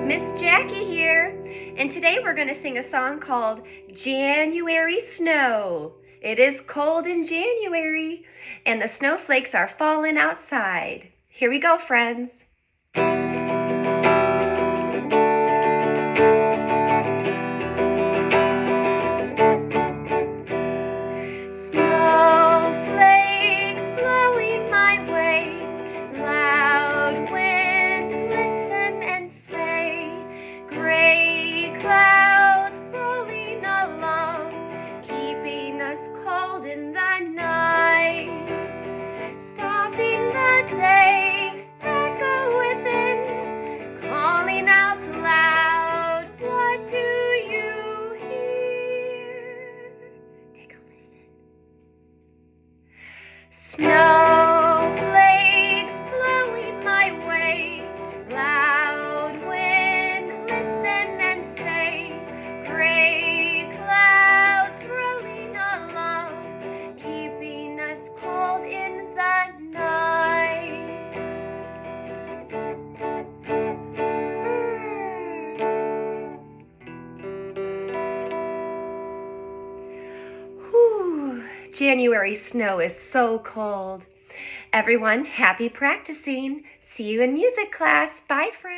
Miss Jackie here, and today we're going to sing a song called January Snow. It is cold in January, and the snowflakes are falling outside. Here we go, friends. Snowflakes blowing my way, loud wind, listen and say, gray clouds rolling along, keeping us cold in the night, stopping the day, echo within, calling out loud, what do you hear? Take a listen. Snowflakes blowing my way, loud wind, listen and say, gray clouds rolling along, keeping us cold in the night. Whew, January snow is so cold. Everyone, happy practicing. See you in music class. Bye, friends.